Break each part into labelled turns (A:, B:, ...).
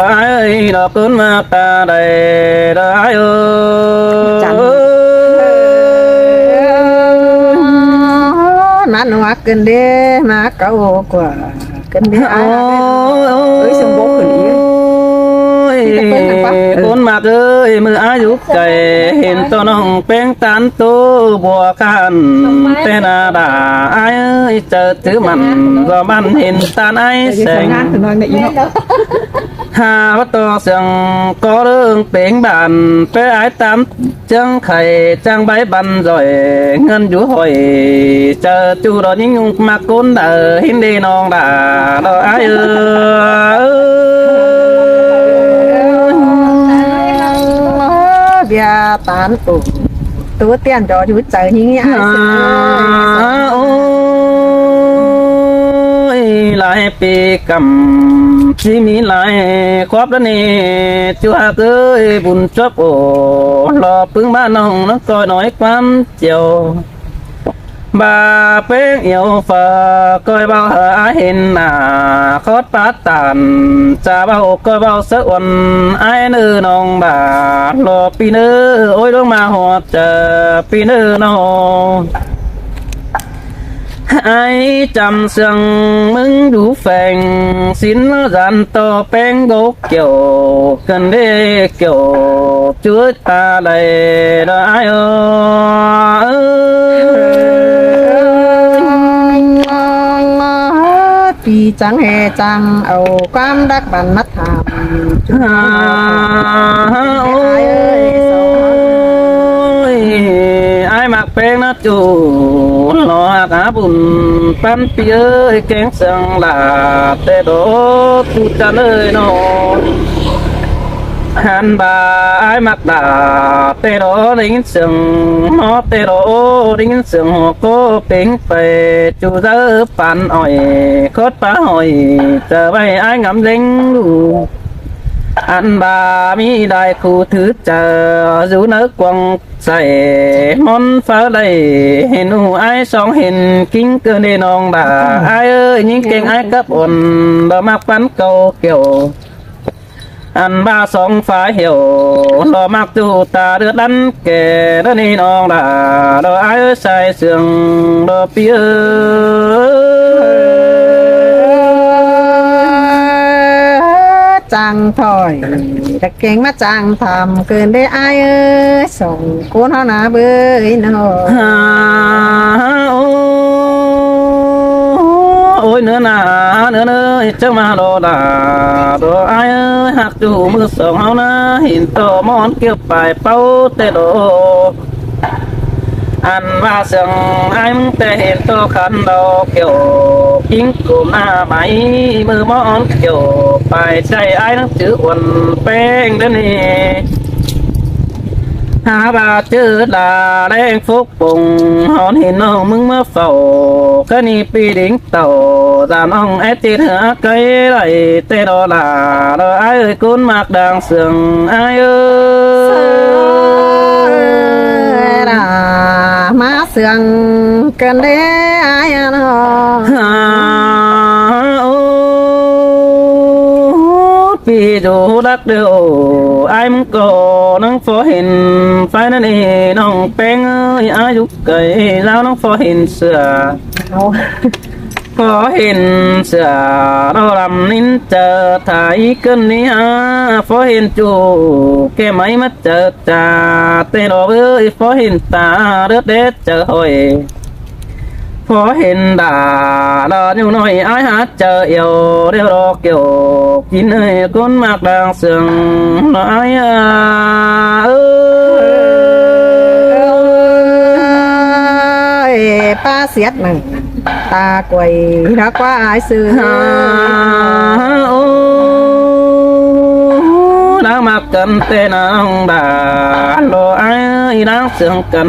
A: ai đó cuốn mà ta đầy ai ơi
B: má nó cần đi má cậu quả cần đi ai ơi xong bố khởi
A: cuốn mặt ơi mưa ai giúp cày hiện to nong bén tán tô bùa can tên là đã ai ơi chờ thứ mặn do ban hiện tan ai sành hà bắt to sừng có đường bén bàn bé ái tám chân khẩy trang bái bàn rồi ngân vũ hồi chờ chú đó những nhung mặc côn đờ hin đi non đã đó ai
B: bia tán tủ tiền cho chú chờ những ai
A: lại bị cầm chỉ mi lại khoác đó nè chú hà cứ buồn chóp ổ lo bưng ba nông nó coi nói quán chiều bà bé yêu phờ coi bao hở ai hình à khót bát tàn cha bao coi bao sợ uẩn ai nữ nông bà lo pi nữ ôi đôi mà hoạt chờ pi nữ nông ai chăm sương mừng đủ phèn xin nó dàn to bén gốc kiểu cần đê kiểu chúa ta đây đó ai
B: vì chẳng hề chẳng ầu quan đắc bản mắt thảm
A: ôi ai mặc bén nó chủ lo cá bùn pan phía kén sương là tê đố tu cha nơi nó han bà ai mặc đà tê đó đính sừng nó tê đó đính sừng hồ cô tính về chú dơ pan ỏi khót phá hỏi chờ bay ai ngắm lính đủ ăn bà mi đại khu thứ chờ dù nỡ quăng dạy món phá đầy hình ai song hình kính cơ nê non bà ai ơi những kênh ai cấp ổn bà mặc bắn câu kiểu ăn ba song phá hiểu lo mặc tu ta đưa đánh kề đó nê non bà đó ai ơi sai sương đó phía
B: chẳng thổi đặc kênh mắt chẳng thầm cơn để ai ơi sống cuốn nó nà bơi nó
A: ôi nữa chắc mà đồ đà đồ ai ơi hạt chủ mưa sông hao na hình to món kêu bài bao tê đồ ăn ba sừng ai muốn tê hiện to khăn đầu kiểu chính của ma máy mưa món kiểu bài chạy ai nó chữ quần beng đến nè hà bà chữ là đen phúc bùng hòn hình nó mừng mơ phẩu cái ni pi đỉnh tàu giảm ông ép chết hả cây lại tê đó là đó ai ơi cún mặc đang sườn ai ơi
B: má sườn cần để ai nó
A: vì dù đắc đều ai muốn có nắng phó hình phải nên đi nông bén ơi ai giúp cây lao nắng phó hình sửa phó hình sửa đâu làm nín chờ thái cơn ní ha phó hình chủ cái máy mất chờ trà tê đồ ơi phó hình ta đứt đết chờ hồi phó hình đã đó như nói ai hát chờ yêu đều đó kiểu chín ơi con mặc đang sương nói
B: ơi ba xét này ta quầy đã qua ai xưa đang mặc cần tên ông đã lo ai đang sương cần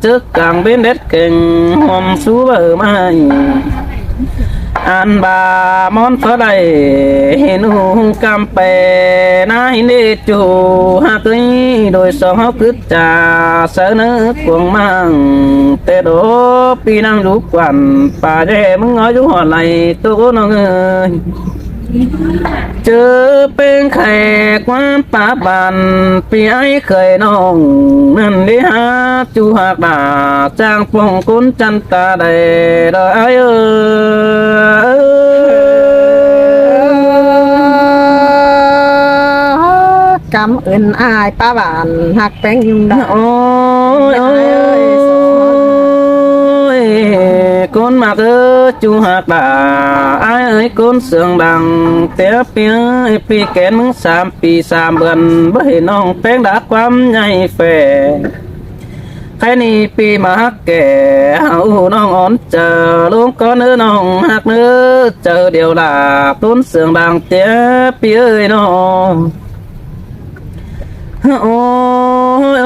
B: trước càng bên đất kinh hôm sú bờ mai ăn bà món phở đầy hình hùng cam pè na hình đi chủ ha tươi đôi sò hóc cứt trà sớ nước cuồng mang tê đố pi năng rú quản bà dê mừng nói rú họ này tôi có nó người
A: เจอเป็นแขกความป่าบันปีไอ้เคยน้องนั่นได้หาจูหักดาจางปองกุนจันตาได้ดอยเอ
B: อกำอื่นอายป้าบ้านหักแป้งยุ่งดา
A: โอ้ยโอ้ยcon mà cứ chú hạt bà ai ơi con sương bằng té phía pi kén mừng sam pi sam gần bởi nong tên đã quắm nhảy phè cái ni pi mà hắc kẻ hậu nong ón chờ luôn có nữa nong hạt nữa chờ điều là con sương bằng té pi ơi nó ôi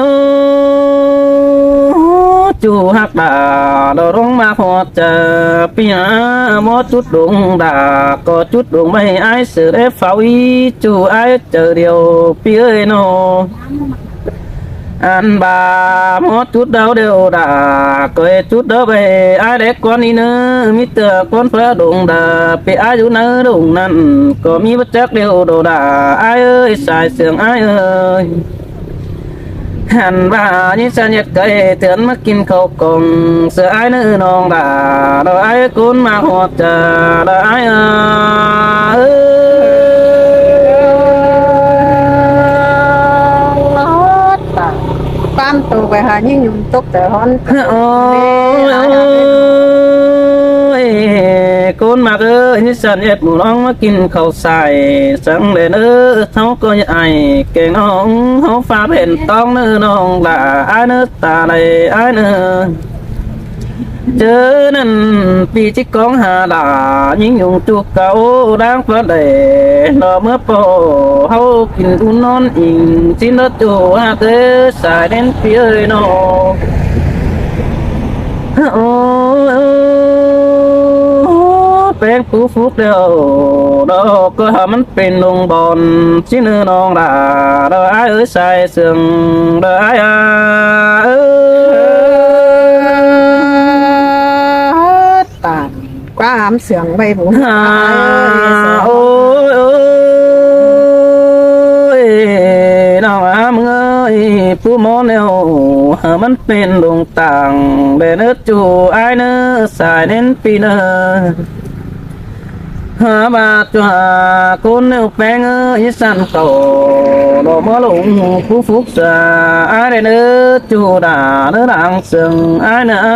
A: chú hắc đà đồ rong ma hoa chờ pia mó chút đụng đà có chút đụng bay ai sự để pháo ý chú ai chờ điều pia ơi nó anh bà mó chút đâu đều đà có chút đó về ai để con đi nữa mít con phá đụng đà pia ai chú nỡ đụng năn có mi bất chắc đều đồ đà ai ơi xài sương ai ơiหันบ่านี่ฉันอยากเคยเตือนมากินข้าวกล่องเสือไอ้เนื้อน้องด่าดอกไอ้กุนมาหัวเจอดอกไอ้
B: ปั้มตัวไปหายิ่งยุ่งตกแต่ฮอน
A: โอ้ยกุนมานี่ฉันอยากหมูน้องมากินข้าวใส่สังเลยเนื้อเขาก็ยังไอเก่งน้องเขาฟ้าเป็นต้องเนื้อน้องด่าไอ้เนื้อตาเลยไอ้เนื้อเจอนั่นปีที่กองหาด่ายิ่งยุ่งจุกเก่าดังฟ้าเลยนอเมื่อโปเขากินอุ่นนอนอิงสิ้นรถจูหาเธอสายเด่นเปียเลยน้องโอ้เป็นผู้ฟุกเดียวดอกก็มันเป็นลงบอลชิ้นเนื้อน้องด่าดอกไอ้เอ้ยใส่เสื่องดอกไอ้
B: ตาความเสียงใบบุญ
A: โอ้ยน้องมึงเอ้ยผู้มอเนวมันเป็นดวงต่างเด่นจูไอ้เนื้อสายเน้นปีเนื้อหาบาจหาคนเนวแปงเอ้ยสั่นโตดอกมะลุงผู้ฟุกษาไอ้เนื้อจูด่าเนื้อดังซึ่งไอ้เนื้อ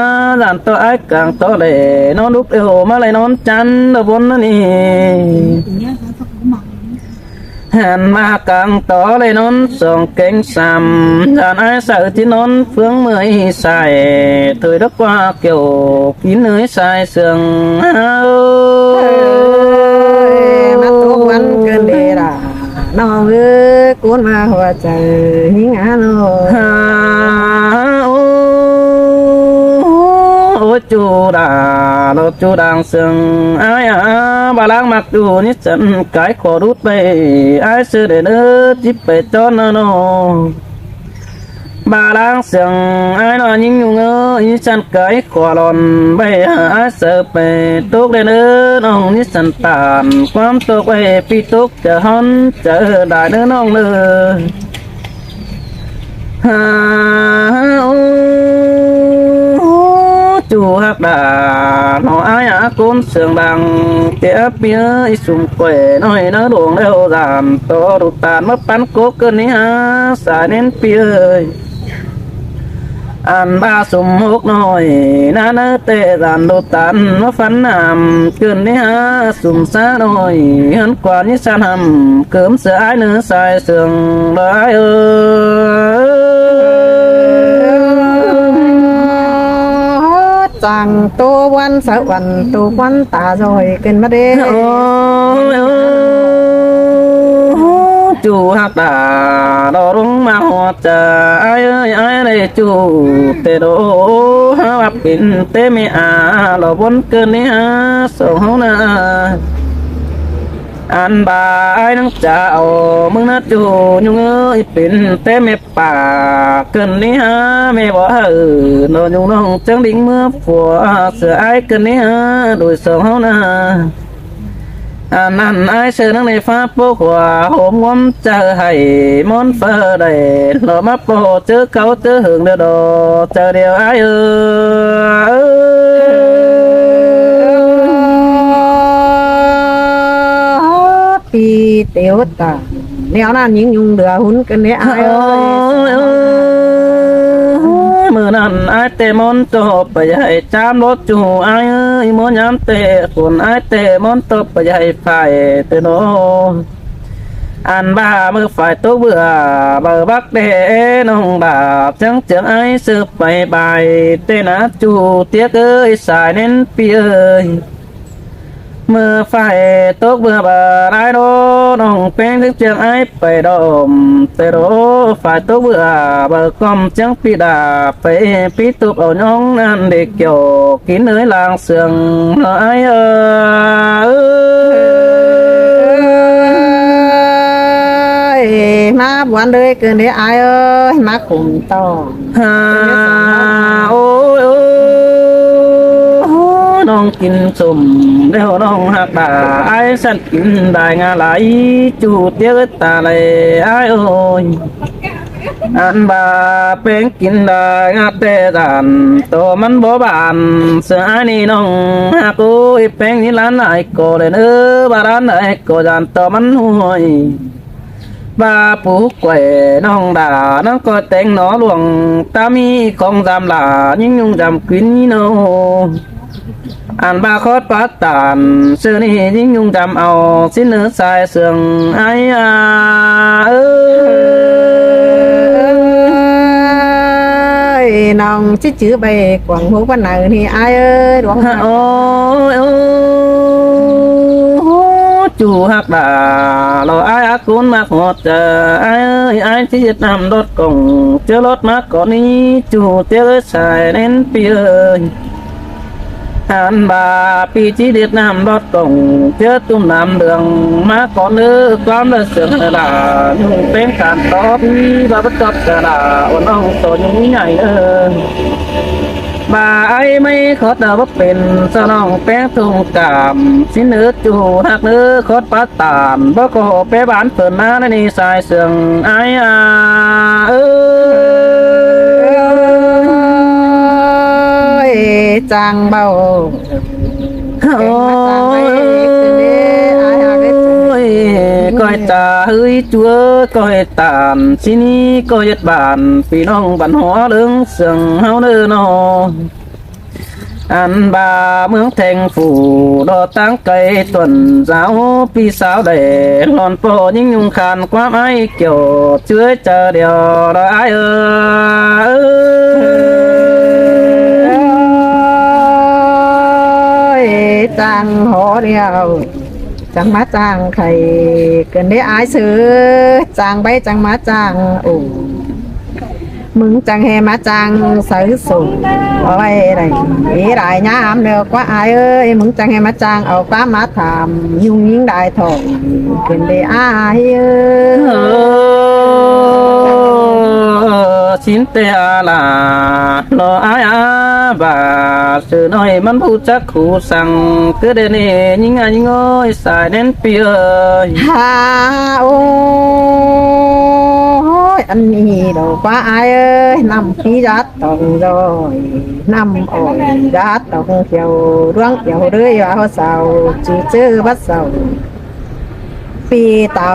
A: ดันตัวไอ้กลางตัวเล่นอนลุกเอวมาเลยนอนจันดบนนี่หันมากลางต่อเลยนอนส่องเก่งซ้ำด่านไอ้ใส่ที่นอนเฟืองเมื่อยใส่ถอยดักว่าเกี่ยวกินเนื้อใส่เสื่อง
B: มาตัววันเกินเดร่าน้องเอ้ยกูมาหัวใจหิ้งอาโน
A: chú đà lô chú đang sừng ai bà lang mặc dù như chân cái khổ đút về ai sư để nữa chip về cho nó bà lang sừng ai nói những nhung ơ như chân cái khổ lòn về ai sợ về tốt để nữa nó như chân tànความtốt về pi tốt chờ hon chờ đại nữa nó nữa chú hắc đà nó ai côn sương bằng tía bia sum quẻ nói nó đuồng đeo giảm to đụt tàn mất bắn cố cơn ní ha xài đến bia ăn ba sum hốc nói na nơ tê giảm đụt tàn nó phắn nằm cơn ní ha sum xa nói hơn quả như san hầm cớm sữa ai nữa xài sương đái
B: chẳng tô quan sợ quan tô quan tà rồi kinh mất đi
A: chú hắc đà đo rung ma hoa trà ai ơi ai đây chú tê đô ha bắp kín tê mi lò bốn cơn đi ha sầu hấu na anh bà ai nắng chào mừng nát chú nhung ơi pin té mẹ bà cần ní ha mẹ bỏ hở nó nhung nó trắng đỉnh mưa phùa sợ ai cần ní ha đôi sầu hấu na อันนั้นไอ้เชื่อนังในฟ้าปกว่าโหมงมเจอให้มอนเฟอได้หล่อมาโปเจอเขาเจอหึงเดียวดอเจอเดียวไอ้
B: ปีเตียวตาแนวนั้นยิงยุงเดือหุ่นกันเนี่ยไอ้เอ้ย
A: มือนั้นไอ้เตมอนตบไปใหญ่จามรถจูไอ้มอนยามเตะคนไอ้เตมอนตบไปใหญ่ไฟเตโนอันบ้ามือฝ่ายตัวเบื่อเบอร์บักเดน้องบาปจังเจียงไอ้สืบไปใบเตนะจูเตี้ยเอ้ยสายเน้นเปียยเมื่อไฟตกเบื่อบ่าได้โดน้องเป็นถึงเจียงไอ้ไปดมแต่โดฝ่ายตกเบื่อเบิกกอมจังปีดาไปปีตุบเอาน้องนั่นเด็กเกี่ยวกินเนื้อลางเสืองไอ้
B: มาบวนเลยเกินเด้ไอ้เอ้ยมาขุมต่อ
A: ฮาโอ้ยโอ้น้องกินสมเดี๋ยวน้องหักตาไอ้สันกินได้งาไหลจูดเดียวตาเลยไอ้โอ้ยอันบาเป็นกินได้งาเตดันตัวมันบ่บานเสือนี่น้องหักโอ้ยเป็นนี่ร้านไหนก็เลยบาร้านไหนก็ยันตัวมันห่วยบาปูแกวน้องด่าน้องก็แต่งหนอหลวงตามีของจำหลายิ่งยุ่งจำกินนี่โนอันบาคอดปัตตานเสื้อนี่ยิ่งยุ่งจำเอาสิ้นเนื้อสายเสื่องไอ้
B: น้องชิจื้อไปกวางหูปันไหนนี่ไอ้เอ้ยดวง
A: โอ้จูหักด่าเราไอ้อากุนมาหอดเจอไอ้ที่จะนำรถกงเจอรถมาก่อนนี้จูเจอสายเน้นเปียอันบาปีที่เด็ดน้ำรถกงเจอตุ้มน้ำเดืองมาก่อนเนื้อความเลือเสือกระดานุ่งเป็นการตอบบาประจบกระดาวันน้องตัวยุ่งใหญ่บาไอ้ไม่ขอดาวเป็นสนองแป้งทุ่งกามสิเนื้อจูหักเนื้อขอดปัตตานบ่ก็เป้บานเปิดมาในนี่สายเสื่องไอ้
B: จังเบา
A: โอ้ยก้อยตาเฮ้ยจัวก้อยตานสินี้ก้อยบานพี่น้องบันหัวเรื่องเสื่องเฮาเด้อน้องอันบาเมืองแทงฝูดอตั้งไก่ต้นสาวพี่สาวได้หลอนโปยิ่งยุงคานความไอ้เกี่ยวเชื้อเจอเดียวได้
B: จังหอเดียวจังมาจังไข่เกินได้อายซื้อจังไปจังมาจังโอ้มึงจังเฮมาจังซื้อสูงเอาไว้ไรอีไรย้ำเดียวกว่าอายเอ้ยมึงจังเฮมาจังเอาป้ามาทำยุ่งยิ่งได้ถงเกินได้อายเอ้
A: สินเตอาลาโลอาบาสื่อน้อยมันผู้จักขู่สั่งคือเดนี่ยิ่งไงยิ่งอ้อยสายเน้นเปีย
B: ฮาโอ้ยอันนี้ดอกว่าอายเอ้ยนำพี่ยัดตองดอยนำอ่อยยัดตองเขียวร่วงเขียวเรื่อยว่าเสาจื้อบัดเสาปีเต่า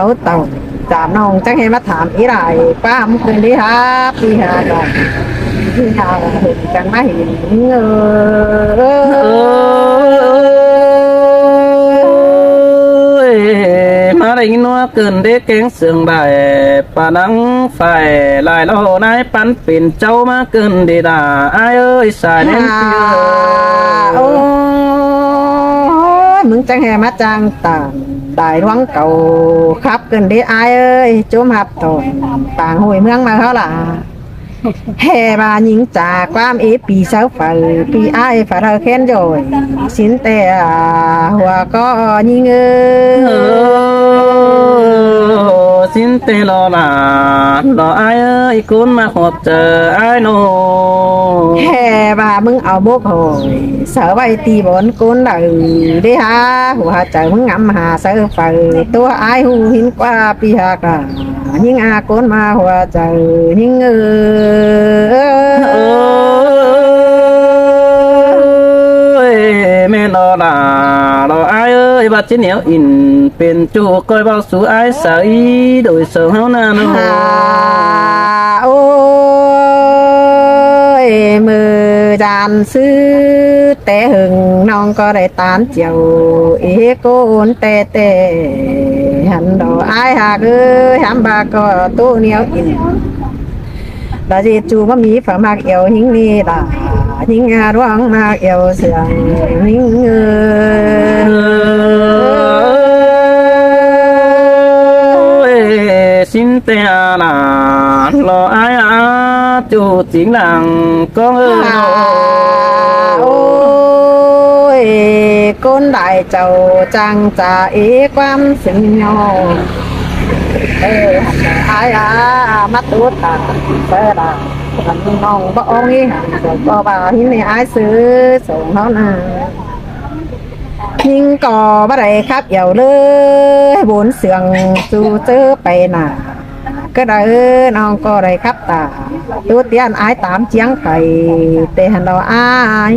B: จามน้องจังให้มาถามอีไรป้ามึงคืนดีครับปีหากันปีหาเห็นกันมาเห็น
A: มาได้ยินว่าเกินเด็กเก่งเสื่องได้ปานังไฟลายโลนายปันเป็นเจ้ามาเกินดีดาไอ้เอ้ยสายเน้นเปีย
B: โอ้มึงจังให้มาจังต่างได้ร่วงเก่าครับเกินดีอายเอ้ยจุ่มหับตนต่างหวยเมืองมาเขาล่ะแห่บาหญิงจากความปีเสาไฟปีอายฝ่าเธอแค้นโยยสินแต่หัวก็ยิง
A: ส xin tê lo ai ơi cuốn mà hộp chờ ai nô
B: แค่ว่ามึงเอาบุกโหยเสือไว้ตีบนก้นเด้ได้ฮะหัวใจมึงงำหาเสือไฟตัวไอ้หูหินกว่าปีหากะยิงอาก้นมาหัวใจยิง
A: mẹ lo ai ơi bà chỉ nếu in bên chủ coi bao số ai sợ ý đổi sợ háo na nó
B: โอ้ยมือจานซื้อแต่หึงน้องก็ได้ตานเจียวเอโกนแต่หันดอกไอ้หากเอ้ยหำบาก็ตู้เหนียวอินดาจีจูว่ามีฝามากเอวหิงนี่ดาหิงอาร้องมากเอวเสียงหิง
A: xin tè là lo ai à chủ chính làng con ơi
B: โอ้ยก้นได้เจ้าจังจะเอความสิงยอไอ้มาตูตาเปิดน้องบ่องนี่ก็บ่าหินนี่ไอ้ซื้อส่งเขาน่ะยิงก่อบ่ได้ครับเหี่ยวเลยบนเสียงสู่เจอไปน่ะก็ได้น้องก็ได้ครับตาตัวเตียนไอ้ตามเจียงไปแต่หันเราอ้าย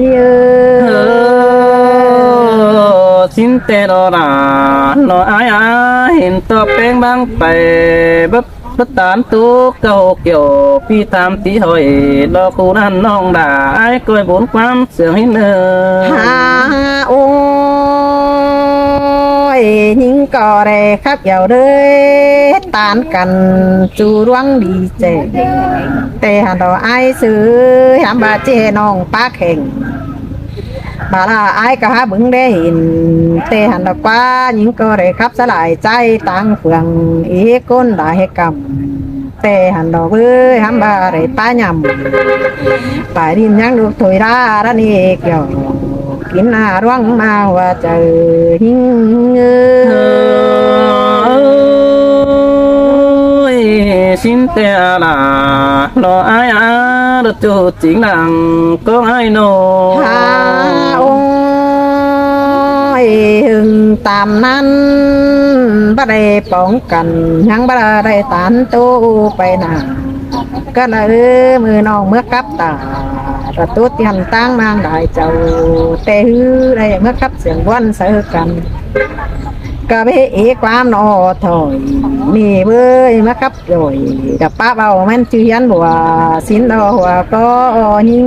A: xin tè lo ai à hiện to beng băng phải bất bất tán tú cầu kiểu phi tam tí hỏi lo khu nan nong đà ai coi bốn quan sướng hết nơ
B: โอ้ยยิงก่อได้ครับเหี่ยวเลยตานกันจูร่วงดีเจแต่หันเราไอ้ซื้อหามบาเจน้องป้าแข่งบาลาไอ้ก็หาบึงได้เห็นแต่หันดอกว่ายิงก็ได้ครับสลายใจตังเฟืองอีก้นได้ให้กำแต่หันดอกเอ้ยหามบาได้ป้ายำป่าดินยังลูกถอยราระนี่เกี่ยวกินหน้าร่วงมาว่าเจอหิง
A: xin tè là lo ai à được chủ chính làng có ai nô
B: โอ้ยหึงตามนั้นบ่ได้ป้องกันยังบ่ได้ตานตู้ไปหน้าก็เลยมือน้องเมื่อกับตาประตูเตียนตั้งนางได้เจ้าแต่ฮือได้เมื่อกับเสียงวันเสือกันก็ไปเอกความนอถอยนี่เว้ยมากับโดยกับป้าเบาแม่นชื่อยันบัวสินดอหัวก็ยิง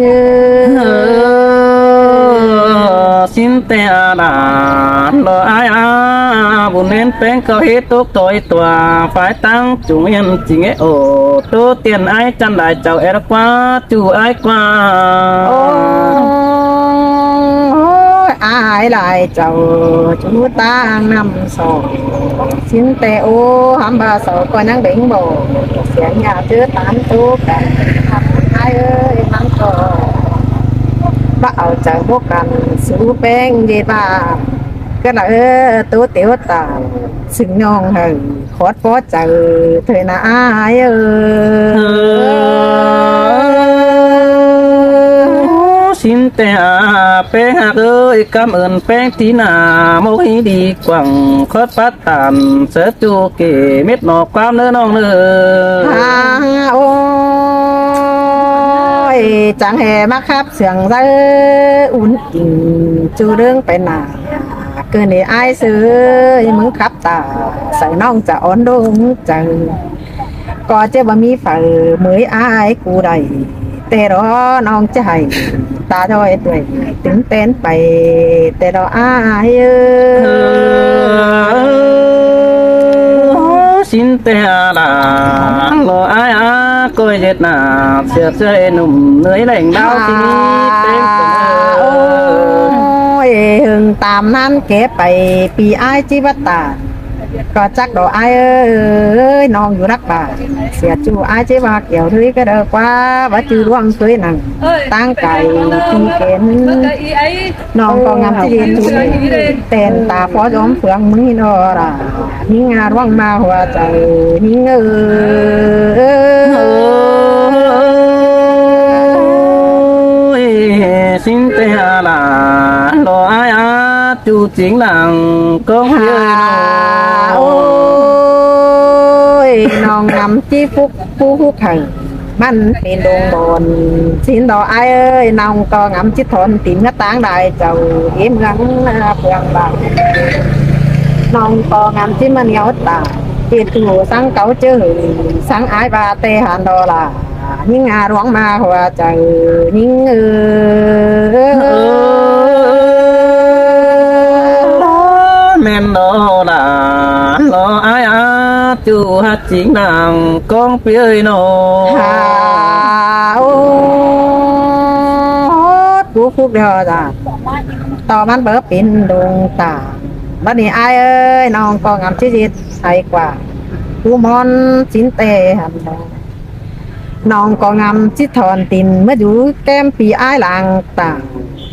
A: xin tè là lo ai à buồn nên bén có hết tốt tội tòa phải tăng chủ nhân chính ấy ổ tô tiền ai chăn lại chào em qua chủ ai qua
B: โอ้ยอายหลายเจ้าจูตางนำสองสินแต่โอหำบาเสาก็ยังเบ่งโบเสียงยาเจอตามตู้กันทำไอ้เอ้ยมันก็บ่เอาใจพวกกันสู้แป้งเย็ดบ้าก็ละตัวเตียวตาซึ่งน้องเฮยขอดพอเจอเธอนะอ้าย
A: xin tè bé hạt ơi cảm ơn bé tí nà mỗi đi quẳng khót phát tàn sẽ chu kể miết nọ quam nữa non nữa
B: โอ้ยจังแห่มาครับเสียงเร่อุ่นอิ่งจูเรื่องไปหนาเกินในไอ้ซื้อมึงครับตาใส่น้องจะอ่อนดงจังก็จะบ่มีฝ่ายเหมยอายกูใดแต่รอน้องจะให้ตาถอยตัวถึงเต้นไปแต่รออาย
A: xin tè là lo ai à coi dệt nà xưa chơi nụm lưới lạnh đau thì tên
B: โอ้ยหึงตามนั้นเก็บไปปีอ้ายจิวตา
C: ก็จักดอกอ้ายเอ้ยน้องอยู่รักบ่าเสียจูอ้ายเจ้ว่าเกี่ยวด้วยก็เด้อกว่าว่าจือร่วงเคยนั่งตั้งไก่ที่เข็นน้องก็งามที่ดีเต้นตาพอจอมเฟืองมึงนอร่ะนิ่งงาร่วงมาหัวใจนิ่ง
B: xin tê là lo ai á chú chính làng có người
C: โอ้
B: nó
C: ยน้องนำที่ฟุกผู้ขังมันเป็นดงบนสินดอกไอ้เอ้ยน้องก็งำจิตทนติ่มกระตางได้เจ้าเอ็มงังเพื่องบางน้องก็งำจิมันเหนียวตาจิตหูสังเก่าเจอสังอายบาเตหันดอลายิ่งอาร้องมาหัวใจยิ่ง
B: men đó là lo ai á chú hát chính làng con phía nó
C: หาโอ้ผู้ฟุกเดียวจ้ะต่อมันเบิดเป็นดวงตาบัดนี้อายเอ้ยน้องก็งามชีวิตไอกว่าผู้มอนสินเตหันดอกน้องก็งามชิดถอนตินเมื่ออยู่แก้มปีอายหลังตา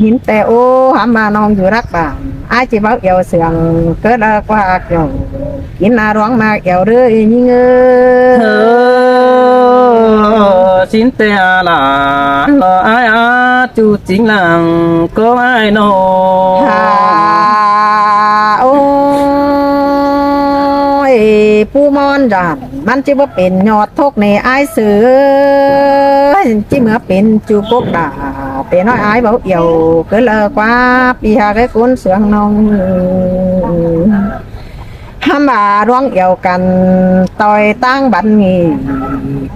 C: หินแต่โอ้หามาน้องอยู่รักบ่าอายจีเบ้าเอวเสียงเกิดกว่าเกี่ยวกินอาร้องมาเกี่ยวเรื่อยยิ่ง
B: xin tê là lo ai á chú chính làng có ai nó
C: หาโอ้ยผู้มอนจานมันจะว่าเป็นยอดทกในอายเสือจิเมื่อเป็นจูกกด่าแต่น้อยอายเบาเอี่ยวก็เลกว่าปีหาcái cuốnเสืองนองห้ามมาร้องเอี่ยวกันต่อยตั้งบันงี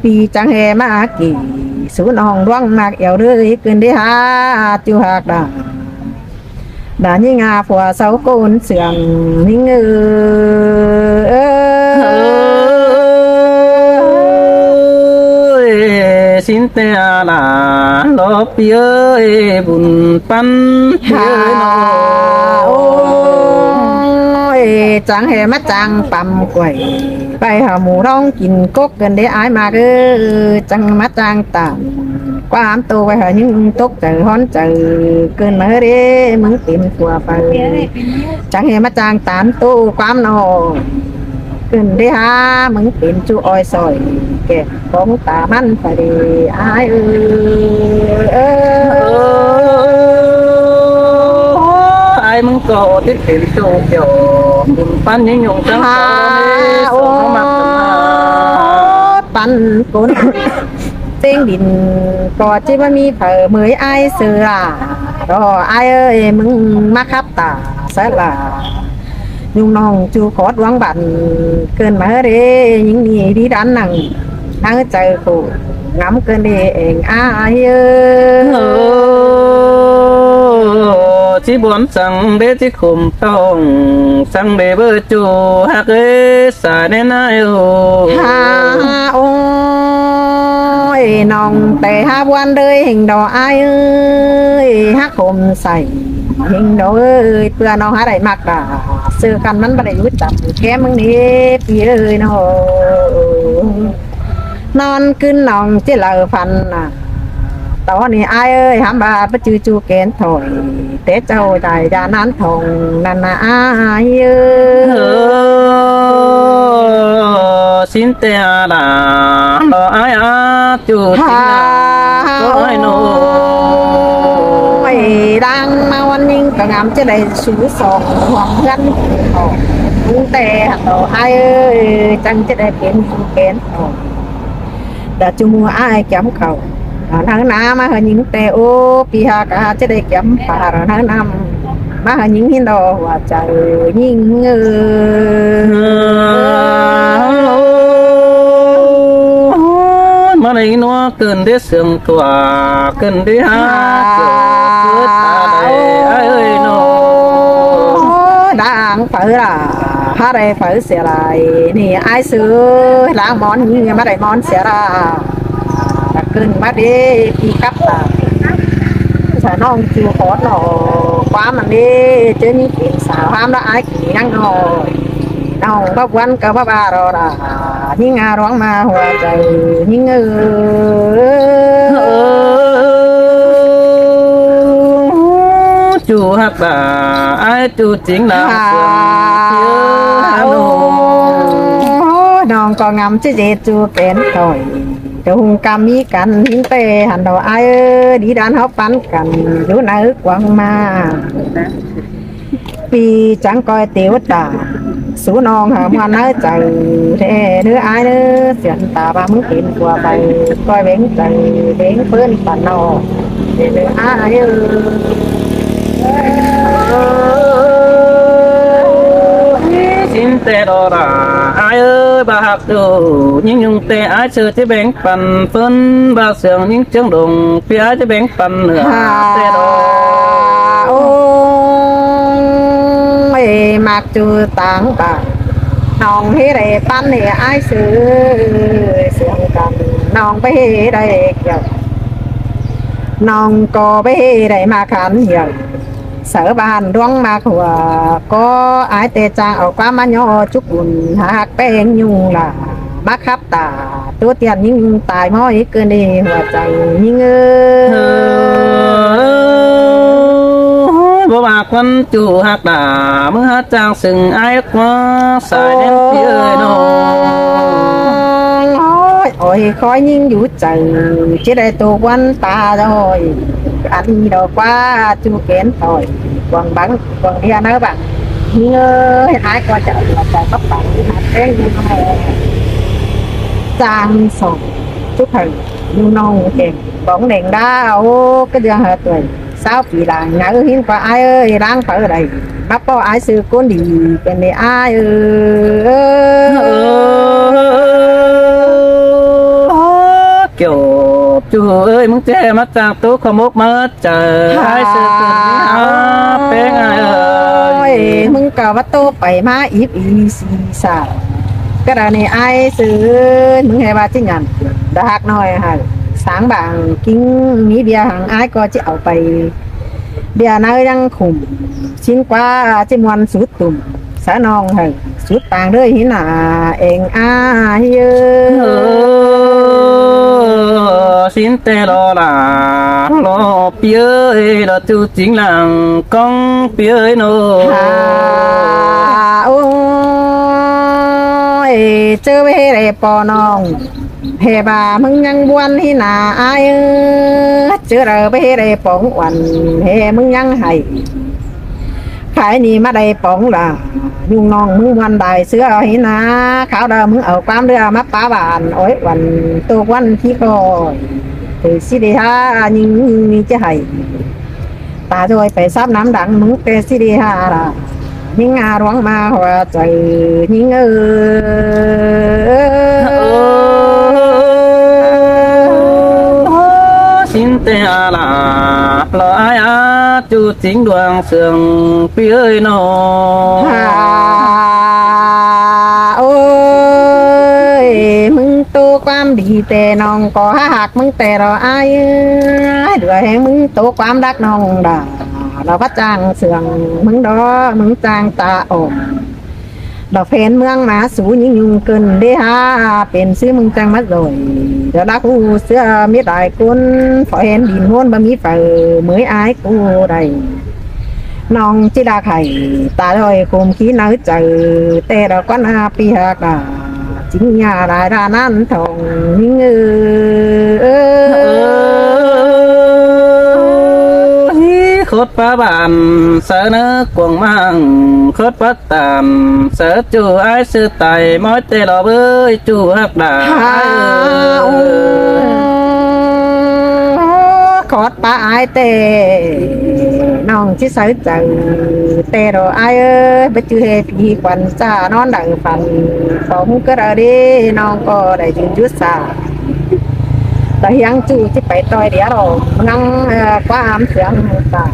C: ปีจังเฮมากี่สูนองร้องมากเอี่ยวเรื่อยเกินได้หาจูหากด่าด่านี่งาผัวเสาโกนเสืองนี่เงอ
B: xin tê là lo phía bùn pan
C: หา
B: phía
C: โอ้
B: nó
C: ยจังเฮมาจังปั๊มกล้วยไปหาหมูร้องกินกกกันได้อายมาเด้อจังมาจังตามความโตไปหาnhữngตกใจฮ้อนใจเกินมาเด้มึงเป็นผัวไปจังเฮมาจังตามโตความนอเกินได้หามึงเป็นจูอ้อยซอยแก่ของตามันไปเด้อาย
B: ai muốn có tiết kiệm chỗ kiểu bùn pan những nhung trắng
C: โอ้ ปันกุนเต้งดินก็จิว่ามีเผอเหมยไอายเสือรอไอายเอ้ยมึงมาคับตาสละยุงน้องจูขอดหวังบันเกินมาเด้ยิงนี่ดีดันนั่งนั่งใจกูงำเกินเด้เองอายเอ้ย
B: chỉ muốn sang để chỉ khum tông sang để bơ chu hạc ế xả đến ai ô
C: หาโอ้ยน้องแต่หาวันเลยเห็นดอกอายเอ้ยฮักผมใส่เห็นดอกเอ้ยเพื่อน้องหาได้มากด่าซื้อกันมันบ่ได้รู้จักแกมึงนี่พี่เอ้ยน้องนอนขึ้นน้องเจริญพันน่ะตอนนี้อายเอ้ยหามบาดไปจือจูเกณฑ์ถอยเตะเจ้าใจยานั้นทองนั่นน่ะอายเอ้ย
B: xin tê là lo ai á chú chính là có ai nó
C: ไม่ดังมาวันนี้ก็งามจะได้สูสองหวังกันออกลุงแต่หันดอกอายเอ้ยจังจะได้เป็นผู้เกณฑ์ออกแต่จูมัวอายแก้มเขาทางน้ำมาหาหญิงแต่โอ้ปีหากาจะได้แก้มป่าทางน้ำมาหาหญิงหินดอกว่าใจยิ่ง
B: mà này nó cần để sương tỏa cần để hát cứ ta đây ai ơi nó
C: ดังเปิดล่ะพระได้เปิดเสียไรนี่ไอ้ซื้อล้างมอนนี่มาได้มอนเสียละขึ้นมาดิพี่กับตาชาน้องจูขอหน่อความมันดิเจอมีกินสาวห้ามแล้วไอ้ขี่นั่งหน่อน้ องบักวันกับบ้ารอดายิ่งร้องมาหัวใจยิ่ง
A: จูฮักตาไอจูจริงแล้วเสียงเชื่อโน
C: น้องก็งำเจจูเป็นต่อยจงกามีกันหินเตหันดอกไอดีดานเขาปันกันอยู่ในกวางมาปีจังก้อยเตียวตาสูน้องหามันเนื้อใจแท้เนื้อไอเนื้อเสียนตาบ้ามึงกินกว่าไปก้อยเบ่งใจเบ่งเพื่อนปันนอเนื้อไอ
A: xin tê đò đà ai ơi bà học đủ nhưng nhung tê ai chơi chế bánh phần phân bà sườn những chương đồng phía chế bánh phần nữa tê đò
C: ôi mặc chu tàng bà nòng hế đầy pan thì ai xử sườn cầm nòng bé hế đầy kiểu nòng có bé hế đầy mà khán nhiều sở bàn đoán mà của có ai tê trang ở qua mà nhỏ chúc buồn hạc bên nhung là bác khắp tà tôi tiền nhưng tài mỗi cơn đi hòaใจnhưng
A: bố bà quân chủ hạc đà mới hát trang sừng ai quá xài đến phía nó
C: ôi khói nhưng vũ trời chỉ để tù quân ta rồi anh đồ qua chu kiến thôi quần bắn quần đi ăn đó bạn nhớ ai qua chợ là chợ bắp bạn hạt đen như này trang sổ chút hình như non kẹt bóng đèn đá ô cái giờ hết rồi sao vì là nhớ hiến qua ai ơi đang ở đây bắp có ai sư con đi cái này ai
A: kiểu chú ơi muốn che mắt trang tú không mốt mất trời hai sự tình đi bên ai ơi
C: มึงก็ว่าโตไปมาอีปีสีสาก็ได้นี่ไอ้ซื้อมึงให้ว่าที่งานดาหักน้อยฮะสางบางกิ้งมีเบียร์หางไอ้ก็จะเอาไปเบียร์น้อยยังขุมชิ้นกว่าจิมวันสุดตุ่มสานองฮะสุดต่างด้วยหินาเองอ้าเยอะ
A: xin tê lo là lo phía là chú chính làng con phía nô
C: ôi chơi về đây bỏ nong hè bà mừng nhang buồn hi nà ai chưa rồi về đây bỏ quần hè mừng nhang hay phải ni mà đây bỏ là nhung non mừng quan đại xưa hi nà khảo đờ mừng ở quán đưa mắt phá bàn ôi quần tô quan khí rồi từ xí đi ha nhưng chứ hay ta rồi phải sắp nắm đắng mừng tê xí đi ha là những đoán mà hòa trời những
A: xin tê là lo ai chú chính đoàn sườn phía nô
C: ôi mừng tô quan đi tè non có hạt mừng tè rồi ai rồi mừng tô quan đắc non đàเราพระจางเสื่องมึงดอมึงจางตาออกดอกเพนเมืองมาสูยิ่งยุ่งเกินเด้ฮะเป็นซื้อมึงจังมัดrồiเดี๋ยวรักกูเสื้อมีได้คุณฝอยเห็นดินห้วนบะมีเปิดมืออายกูได้น้องจิดาไข่ตาลอยคมขี้น้อยใจแต่เราก็น่าปีหักด่าจิงยาได้ดานั้นทองยิ่ง
A: khốt phá bản sợ nó cuồng mang khốt phát tàn sợ chủ ai sư tài mỗi tê lò bơi chủ hạc đà
C: khót ba ai tê nong chỉ sợ chờ tê rồi ai ơi bất chư hề phi quan xa non đằng phần phóng cứ ra đi nong có đại chuyện chút xa ta hiang chú chỉ phải toi đĩa rồi ngăn quá ám sướng ta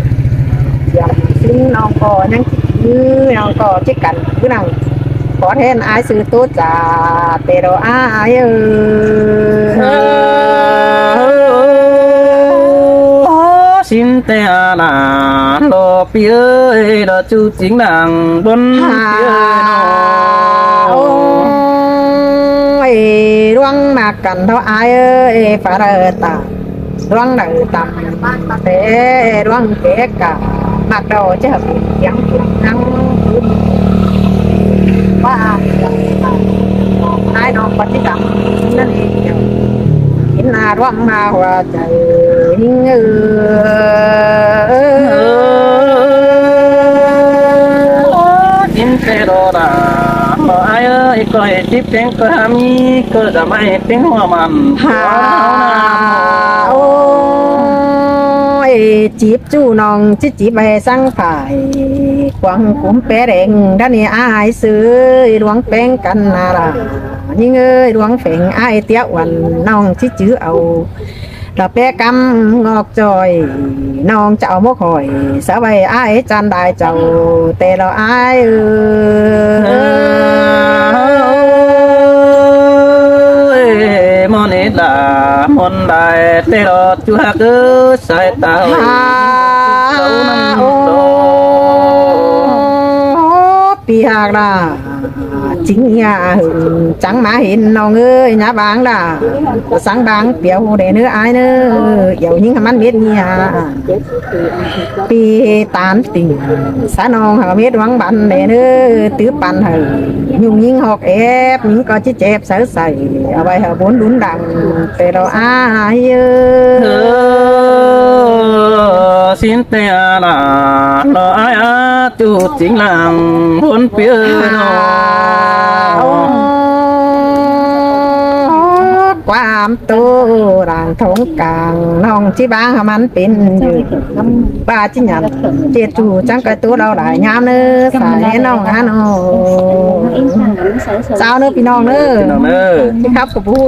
C: xin nong có nhang chứ nong có chỉ cần cứ nào có thêm ai sự tốt giả tê rồi ai
A: xin tê là lo phía là chú chính làng bốn phía nó
C: โอ้ยร่วงมากันเท่าอายเอ้ยฝาเรตาร่วงเดือต่ำเตร่วงเกะกะมักโดจะเสียงนั่งว่าอายน้องปฏิกรรมนั่นเองกินนาร่วงมาหัวใจหิ้ง
B: อินเตโรดาบ่อายเอ้ยก็ให้จิบเพียงก็หามีก็จะไม่เพียงหัวมัน
C: หาโอ้ยจีบจู้น้องจิจีบไปสั่งผายกวางกุมแปะแดงด้านนี้อายซื้อหลวงแป้งกันนารายิ่งเอ้ยหลวงเฝงอายเตี้ยวันน้องจิจื้อเอาเราแปะกำงอกจอยน้องจะเอามกหอยสบายอายจันได้เจ้าแต่เราอาย
B: มอนิดามอนได้เตโรจูฮักสายตา
C: โอ้ปีหากล่ะจริงอย่าจังมาเห็นน้องเอ้ยnhà bạn là sáng bạn biểu để nữa ai nữa dầu những hắn biết nhà pi tán tình xã non họ biết vắng bạn để nữa tứ bạn hờ nhung những học ép những con chết chép sở sài ở bài họ bốn đúng đằng về đâu ai
B: xin te là lo ai á chú chính làng hôn phía
C: ความตัวร่างทงกลางน้องที่บ้างมันเป็นอยู่บ้าจิหยันเจียจูจังกระตัวเราหลายงามเนื้อสายน้องฮะน้องสาวเนื้อพี่น้องเนื้อที่ครับกับผู้